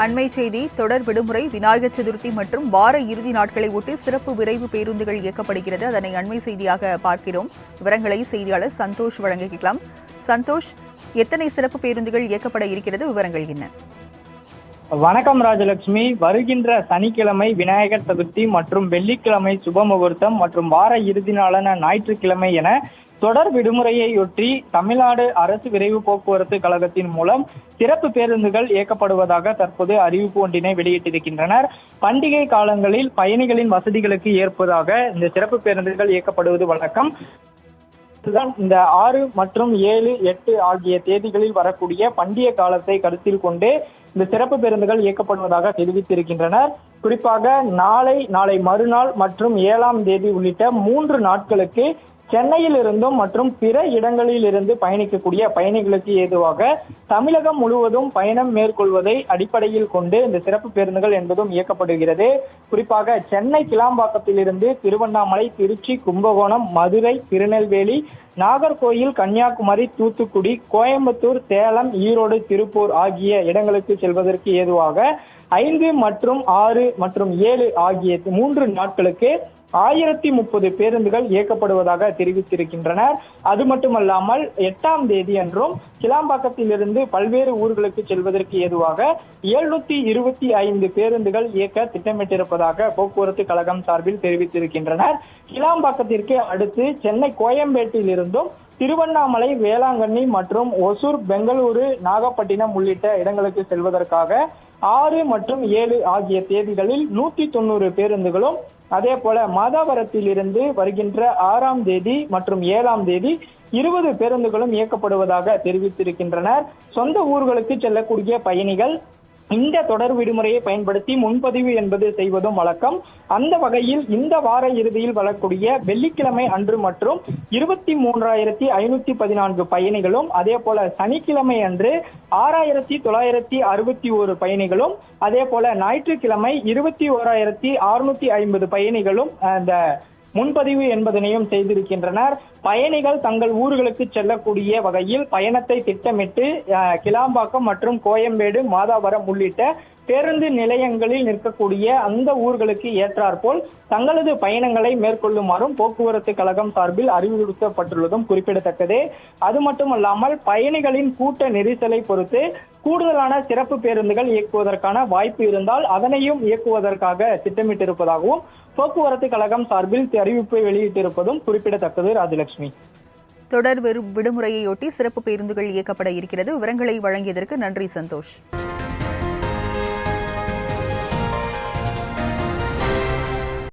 அண்மை செய்தி தொடர் விடுமுறை, விநாயகர் சதுர்த்தி மற்றும் வார இறுதி நாட்களை ஒட்டி சிறப்பு விரைவு பேருந்துகள் இயக்கப்படுகிறது. அதனை அண்மை செய்தியாக பார்க்கிறோம். விவரங்களை செய்தியாளர் சந்தோஷ் வழங்கிக்கலாம். சந்தோஷ், எத்தனை சிறப்பு பேருந்துகள் இயக்கப்பட இருக்கிறது? விவரங்கள் என்ன? வணக்கம் ராஜலட்சுமி. வருகின்ற சனிக்கிழமை விநாயகர் சதுர்த்தி மற்றும் வெள்ளிக்கிழமை சுபமுகூர்த்தம் மற்றும் வார இறுதி நாளான ஞாயிற்றுக்கிழமை என தொடர் விடுமுறையொட்டி தமிழ்நாடு அரசு விரைவு போக்குவரத்து கழகத்தின் மூலம் சிறப்பு பேருந்துகள் இயக்கப்படுவதாக தற்போது அறிவிப்பு ஒன்றினை வெளியிட்டிருக்கின்றனர். பண்டிகை காலங்களில் பயணிகளின் வசதிகளுக்கு ஏற்பதாக இந்த சிறப்பு பேருந்துகள் இயக்கப்படுவது வழக்கம். இந்த 6 மற்றும் 7, 8 ஆகிய தேதிகளில் வரக்கூடிய பண்டிகை காலத்தை கருத்தில் கொண்டு இந்த சிறப்பு பேருந்துகள் இயக்கப்படுவதாக தெரிவித்திருக்கின்றனர். குறிப்பாக நாளை மறுநாள் மற்றும் 7ஆம் தேதி உள்ளிட்ட 3 நாட்களுக்கு சென்னையில் இருந்தும் மற்றும் பிற இடங்களில் இருந்து பயணிக்கக்கூடிய பயணிகளுக்கு ஏதுவாக தமிழகம் முழுவதும் பயணம் மேற்கொள்வதை அடிப்படையில் கொண்டு இந்த சிறப்பு பேருந்துகள் என்பதும் இயக்கப்படுகிறது. குறிப்பாக சென்னை கிளாம்பாக்கத்திலிருந்து திருவண்ணாமலை, திருச்சி, கும்பகோணம், மதுரை, திருநெல்வேலி, நாகர்கோயில், கன்னியாகுமரி, தூத்துக்குடி, கோயம்புத்தூர், சேலம், ஈரோடு, திருப்பூர் ஆகிய இடங்களுக்கு செல்வதற்கு ஏதுவாக 5 மற்றும் 6 மற்றும் 7 ஆகிய 3 நாட்களுக்கு 1030 பேருந்துகள் இயக்கப்படுவதாக தெரிவித்திருக்கின்றனர். அது மட்டுமல்லாமல் 8ஆம் தேதி அன்றும் கிளாம்பாக்கத்திலிருந்து பல்வேறு ஊர்களுக்கு செல்வதற்கு ஏதுவாக 725 பேருந்துகள் இயக்க திட்டமிட்டிருப்பதாக போக்குவரத்து கழகம் சார்பில் தெரிவித்திருக்கின்றனர். கிளாம்பாக்கத்திற்கு அடுத்து சென்னை கோயம்பேட்டில் இருந்தும் திருவண்ணாமலை, வேளாங்கண்ணி மற்றும் ஒசூர், பெங்களூரு, நாகப்பட்டினம் உள்ளிட்ட இடங்களுக்கு செல்வதற்காக 6 மற்றும் 7 ஆகிய தேதிகளில் 190 பேருந்துகளும், அதே போல மாதாவரத்தில் இருந்து வருகின்ற 6ஆம் தேதி மற்றும் 7ஆம் தேதி 20 பேருந்துகளும் இயக்கப்படுவதாக தெரிவித்திருக்கின்றனர். சொந்த ஊர்களுக்கு செல்லக்கூடிய பயணிகள் இந்த தொடர் விடுமுறையை பயன்படுத்தி முன்பதிவு என்பது செய்வதும் வழக்கம். அந்த வகையில் இந்த வார இறுதியில் வரக்கூடிய வெள்ளிக்கிழமை அன்று மற்றும் 23,514 பயணிகளும், அதே போல சனிக்கிழமை அன்று 6,961 பயணிகளும், அதே போல ஞாயிற்றுக்கிழமை 21,650 பயணிகளும் அந்த முன்பதிவு என்பதனையும் செய்திருக்கின்றனர். பயணிகள் தங்கள் ஊர்களுக்கு செல்லக்கூடிய வகையில் பயணத்தை திட்டமிட்டு கிளாம்பாக்கம் மற்றும் கோயம்பேடு, மாதாவரம் உள்ளிட்ட பேருந்து நிலையங்களில் நிற்கக்கூடிய அந்த ஊர்களுக்கு ஏற்றாற்போல் தங்களது பயணங்களை மேற்கொள்ளுமாறும் போக்குவரத்து கழகம் சார்பில் அறிவுறுத்தப்பட்டுள்ளதும் குறிப்பிடத்தக்கது. அது மட்டுமல்லாமல் பயணிகளின் கூட்ட நெரிசலை பொறுத்து கூடுதலான சிறப்பு பேருந்துகள் இயக்குவதற்கான வாய்ப்பு இருந்தால் அதனையும் இயக்குவதற்காக திட்டமிட்டிருப்பதாகவும் போக்குவரத்து கழகம் சார்பில் அறிவிப்பை வெளியிட்டிருப்பதும் குறிப்பிடத்தக்கது. ராஜலட்சுமி, தொடர் விடுமுறையொட்டி சிறப்பு பேருந்துகள் இயக்கப்பட இருக்கிறது. விவரங்களை வழங்கியதற்கு நன்றி சந்தோஷ்.